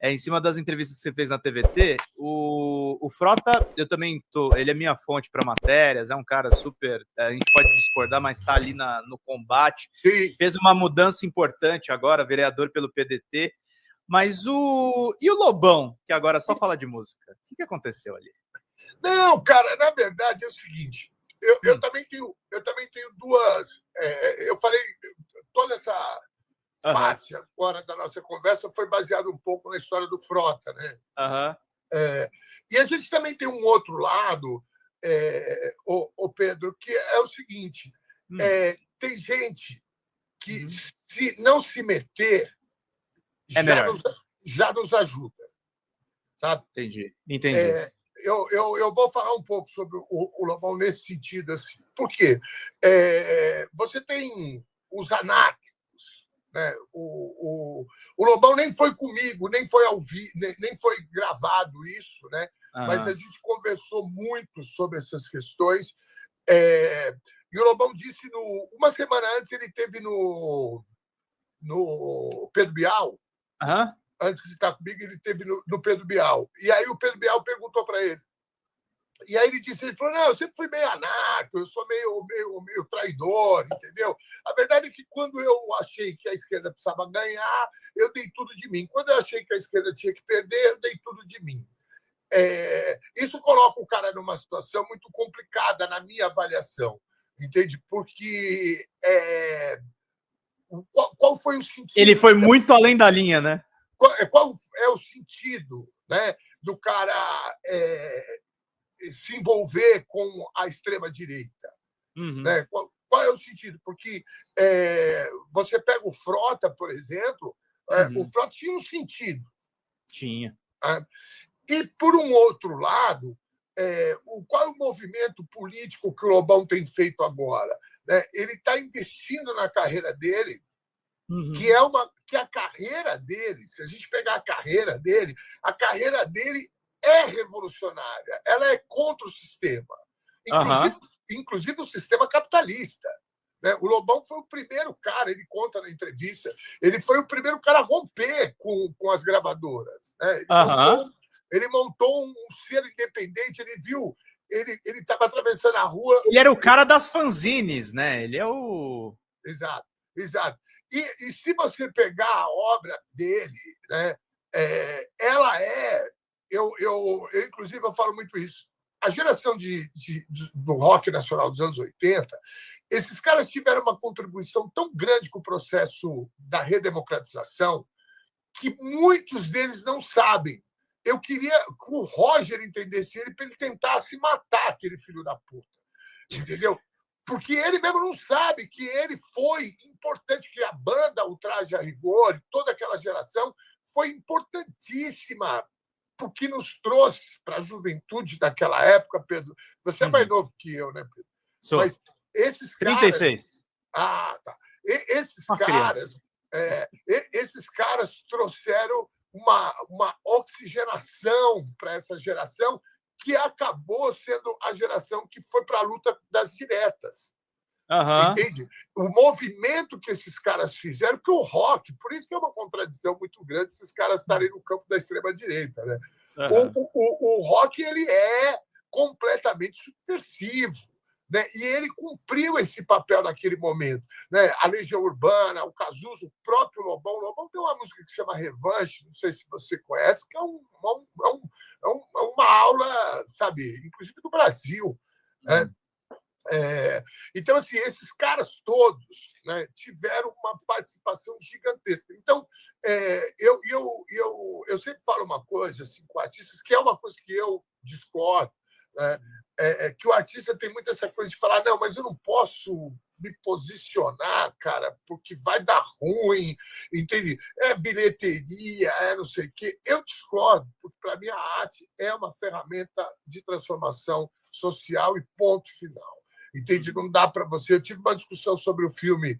em cima das entrevistas que você fez na TVT, o Frota, eu também ele é minha fonte para matérias, é um cara super, a gente pode discordar, mas está ali no combate. Sim. Fez uma mudança importante agora, vereador pelo PDT. Mas e o Lobão, que agora só fala de música? O que aconteceu ali? Não, cara, na verdade é o seguinte, eu também tenho duas... eu falei, toda essa parte agora da nossa conversa foi baseada um pouco na história do Frota, né? E a gente também tem um outro lado, o Pedro, que é o seguinte, tem gente que, se não se meter, já nos ajuda, sabe? Entendi. Eu vou falar um pouco sobre o Lobão nesse sentido. Assim. Por quê? Você tem os anárquicos. Né? O Lobão nem foi comigo, nem foi ao vivo, nem foi gravado isso, né? Mas a gente conversou muito sobre essas questões. E o Lobão disse, uma semana antes, ele esteve no Pedro Bial. Antes de estar comigo, ele esteve no Pedro Bial. E aí o Pedro Bial perguntou para ele. E aí ele falou, não, eu sempre fui meio anarco, eu sou meio traidor, entendeu? A verdade é que quando eu achei que a esquerda precisava ganhar, eu dei tudo de mim. Quando eu achei que a esquerda tinha que perder, eu dei tudo de mim. Isso coloca o cara numa situação muito complicada na minha avaliação, entende? Porque qual foi o sentido? Ele foi muito além da linha, né? Qual é o sentido, né, do cara se envolver com a extrema-direita? Né? Qual é o sentido? Porque você pega o Frota, por exemplo, o Frota tinha um sentido. Tinha. E, por um outro lado, qual é o movimento político que o Lobão tem feito agora? Né? Ele está investindo na carreira dele, que a carreira dele, se a gente pegar a carreira dele é revolucionária, ela é contra o sistema, inclusive o sistema capitalista. Né? O Lobão foi o primeiro cara, ele conta na entrevista, ele foi o primeiro cara a romper com as gravadoras. Né? Ele montou um selo independente, ele viu, ele estava atravessando a rua... Ele era o cara das fanzines, né? Ele é o... Exato, exato. E se você pegar a obra dele, né, ela eu, inclusive, eu falo muito isso. A geração do rock nacional dos anos 80, esses caras tiveram uma contribuição tão grande com o processo da redemocratização que muitos deles não sabem. Eu queria que o Roger entendesse ele para ele tentar se matar, aquele filho da puta. Entendeu? Porque ele mesmo não sabe que ele foi importante, que a banda, o Traje a Rigor, toda aquela geração, foi importantíssima, porque nos trouxe para a juventude daquela época, Pedro. Você é mais novo que eu, né, Pedro? Sou. Mas esses 36. Caras... tá. Esses caras trouxeram uma oxigenação para essa geração, que acabou sendo a geração que foi para a luta das diretas. Entende? O movimento que esses caras fizeram, que o rock, por isso que é uma contradição muito grande esses caras estarem no campo da extrema-direita. Né? O rock ele é completamente subversivo. Né? E ele cumpriu esse papel naquele momento. Né? A Legião Urbana, o Cazuza, o próprio Lobão. O Lobão tem uma música que se chama Revanche, não sei se você conhece, que é uma aula, sabe, inclusive do Brasil. Né? Então, assim, esses caras todos, né, tiveram uma participação gigantesca. Então, eu sempre falo uma coisa assim, com artistas, que é uma coisa que eu discordo, né? Que o artista tem muito essa coisa de falar, não, mas eu não posso me posicionar, cara, porque vai dar ruim, entende? Bilheteria, não sei o quê. Eu discordo, porque, para mim, a arte é uma ferramenta de transformação social e ponto final. Entende? Não dá para você... Eu tive uma discussão sobre o filme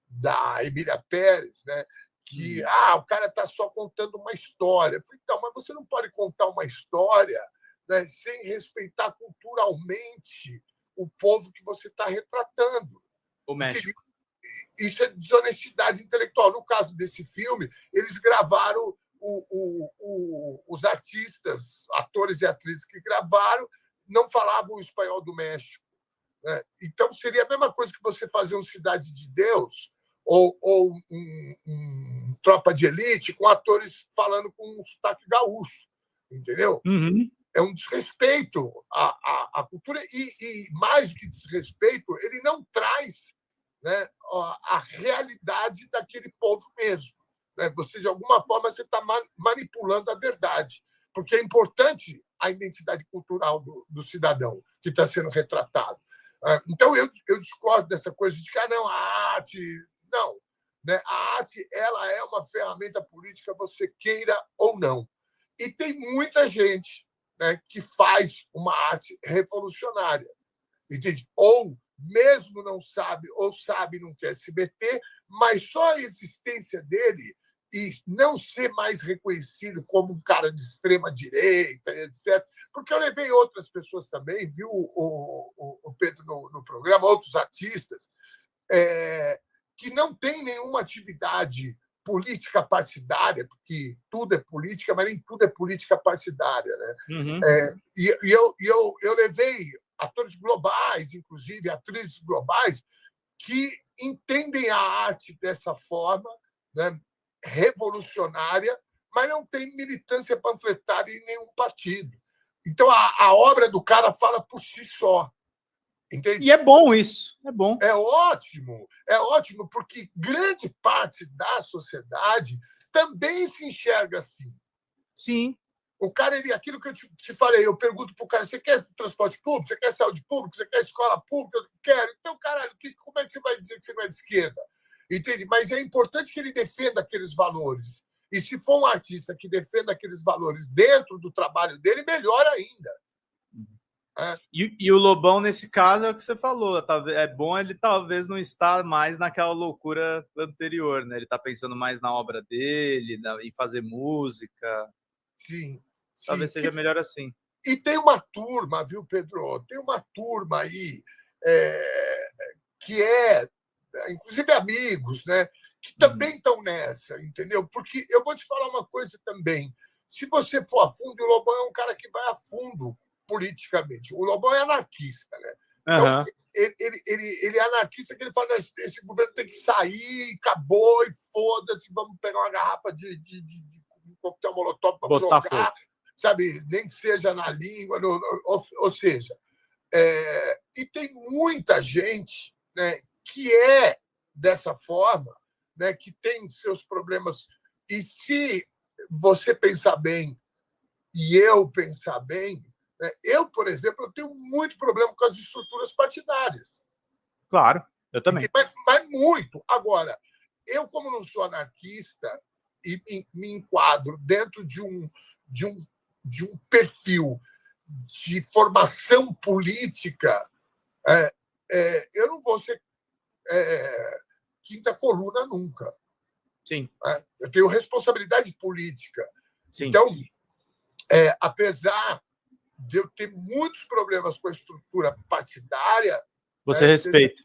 da Emília Pérez, né? Que o cara está só contando uma história. Eu falei, então, mas você não pode contar uma história, né, sem respeitar culturalmente o povo que você está retratando. O México. Isso é desonestidade intelectual. No caso desse filme, eles gravaram os artistas, atores e atrizes que gravaram, não falavam o espanhol do México, né? Então, seria a mesma coisa que você fazer um Cidade de Deus ou um Tropa de Elite com atores falando com um sotaque gaúcho, entendeu? Uhum. É um desrespeito à cultura e, mais do que desrespeito, ele não traz, né, a realidade daquele povo mesmo. Né? Você, de alguma forma, você está manipulando a verdade, porque é importante a identidade cultural do cidadão que está sendo retratado. Então, eu discordo dessa coisa de que não, a arte... Não. Né? A arte ela é uma ferramenta política, você queira ou não. E tem muita gente, né, que faz uma arte revolucionária. Entende? Ou mesmo não sabe, ou sabe e não quer se meter, mas só a existência dele e não ser mais reconhecido como um cara de extrema-direita, etc. Porque eu levei outras pessoas também, viu, o Pedro no programa, outros artistas, que não têm nenhuma atividade política partidária, porque tudo é política, mas nem tudo é política partidária. Né? Uhum. Eu levei atores globais, inclusive atrizes globais, que entendem a arte dessa forma, né, revolucionária, mas não tem militância panfletária em nenhum partido. Então, a obra do cara fala por si só. Entende? E é bom isso, é bom. É ótimo, porque grande parte da sociedade também se enxerga assim. Sim. O cara, aquilo que eu te falei, eu pergunto para o cara, você quer transporte público? Você quer saúde pública? Você quer escola pública? Eu quero. Então, caralho, como é que você vai dizer que você não é de esquerda? Entende? Mas é importante que ele defenda aqueles valores. E se for um artista que defenda aqueles valores dentro do trabalho dele, melhor ainda. E o Lobão, nesse caso, é o que você falou. É bom ele talvez não estar mais naquela loucura anterior, né? Ele está pensando mais na obra dele, em fazer música. Sim. Talvez seja melhor assim. E tem uma turma, viu, Pedro? Tem uma turma aí que inclusive amigos, né? Que também estão nessa, entendeu? Porque eu vou te falar uma coisa também. Se você for a fundo, o Lobão é um cara que vai a fundo politicamente. O Lobão é anarquista, né? Então, ele é anarquista, que ele fala, esse governo tem que sair, acabou, e foda-se, vamos pegar uma garrafa de coquetel molotov para jogar, fogo. Sabe? Nem que seja na língua, ou seja, e tem muita gente, né, que é dessa forma, né, que tem seus problemas. E se você pensar bem e eu pensar bem, né, eu, por exemplo, eu tenho muito problema com as estruturas partidárias. Claro, eu também. Mas muito. Agora, eu, como não sou anarquista e me enquadro dentro de um perfil de formação política, eu não vou ser quinta coluna nunca. Sim. Eu tenho responsabilidade política. Sim. Então, apesar de eu ter muitos problemas com a estrutura partidária... Você respeita.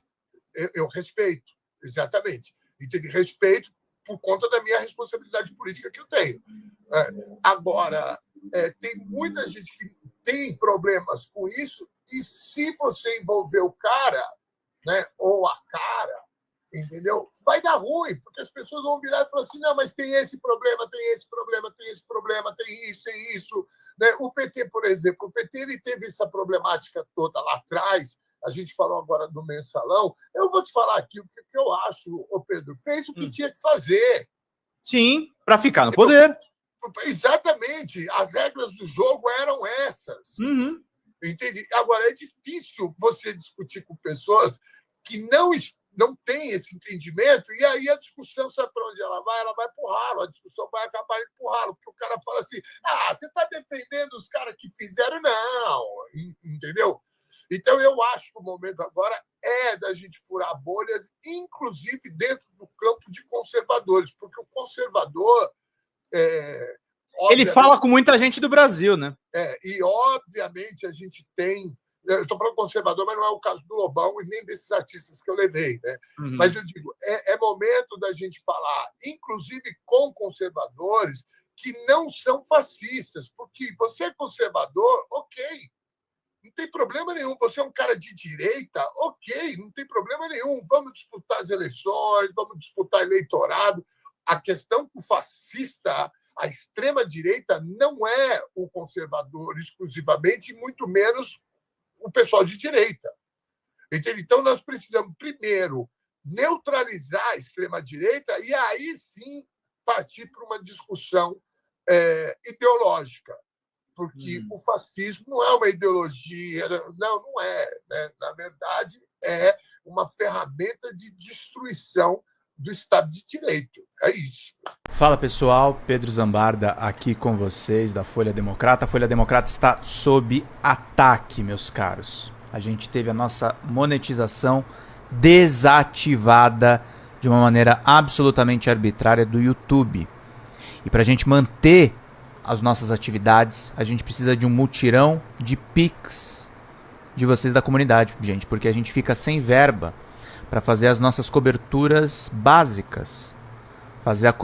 Eu respeito, exatamente. E tenho respeito por conta da minha responsabilidade política que eu tenho. Agora, tem muita gente que tem problemas com isso, e se você envolver o cara, né, ou a cara, entendeu? Vai dar ruim, porque as pessoas vão virar e falar assim, não, mas tem esse problema, tem esse problema, tem esse problema, tem isso. Né? O PT, por exemplo, o PT ele teve essa problemática toda lá atrás. A gente falou agora do mensalão. Eu vou te falar aqui o que eu acho, ô Pedro. Fez o que tinha que fazer. Sim, para ficar no poder. Exatamente. As regras do jogo eram essas. Uhum. Entende? Agora, é difícil você discutir com pessoas que não têm esse entendimento, e aí a discussão, sabe para onde ela vai? Ela vai para o ralo, a discussão vai acabar indo para o ralo, porque o cara fala assim, você está defendendo os caras que fizeram? Não. Entendeu? Então, eu acho que o momento agora é da gente furar bolhas, inclusive dentro do campo de conservadores, porque o conservador... ele fala com muita gente do Brasil, né? E, obviamente, a gente tem Eu estou falando conservador, mas não é o caso do Lobão e nem desses artistas que eu levei, né? Mas eu digo, é momento da gente falar, inclusive com conservadores que não são fascistas, porque você é conservador, ok, não tem problema nenhum. Você é um cara de direita, ok, não tem problema nenhum. Vamos disputar as eleições, vamos disputar eleitorado. A questão que o fascista, a extrema-direita, não é o conservador exclusivamente, e muito menos o pessoal de direita. Entende? Então, nós precisamos, primeiro, neutralizar a extrema-direita e aí sim partir para uma discussão ideológica. Porque o fascismo não é uma ideologia, não é. Né? Na verdade, é uma ferramenta de destruição do Estado de Direito. É isso. Fala pessoal, Pedro Zambarda aqui com vocês da Folha Democrata. A Folha Democrata está sob ataque, meus caros. A gente teve a nossa monetização desativada de uma maneira absolutamente arbitrária do YouTube. E para a gente manter as nossas atividades, a gente precisa de um mutirão de Pix de vocês da comunidade, gente, porque a gente fica sem verba para fazer as nossas coberturas básicas, fazer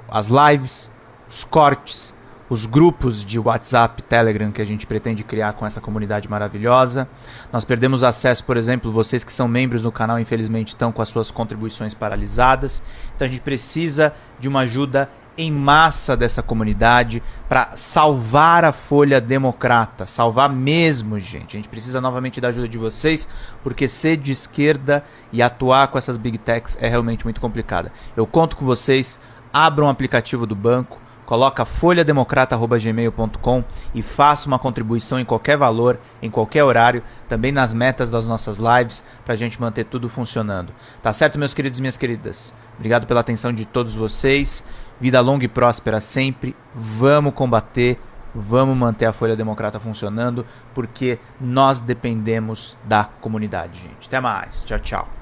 as lives, os cortes, os grupos de WhatsApp, Telegram que a gente pretende criar com essa comunidade maravilhosa. Nós perdemos acesso, por exemplo, vocês que são membros do canal, infelizmente, estão com as suas contribuições paralisadas. Então a gente precisa de uma ajuda em massa dessa comunidade para salvar a Folha Democrata, salvar mesmo, gente. A gente precisa novamente da ajuda de vocês, porque ser de esquerda e atuar com essas big techs é realmente muito complicada. Eu conto com vocês, abram o aplicativo do banco, coloca folhademocrata@gmail.com e faça uma contribuição em qualquer valor, em qualquer horário, também nas metas das nossas lives, para a gente manter tudo funcionando. Tá certo, meus queridos e minhas queridas? Obrigado pela atenção de todos vocês. Vida longa e próspera sempre. Vamos combater, vamos manter a Folha Democrata funcionando, porque nós dependemos da comunidade, gente. Até mais. Tchau, tchau.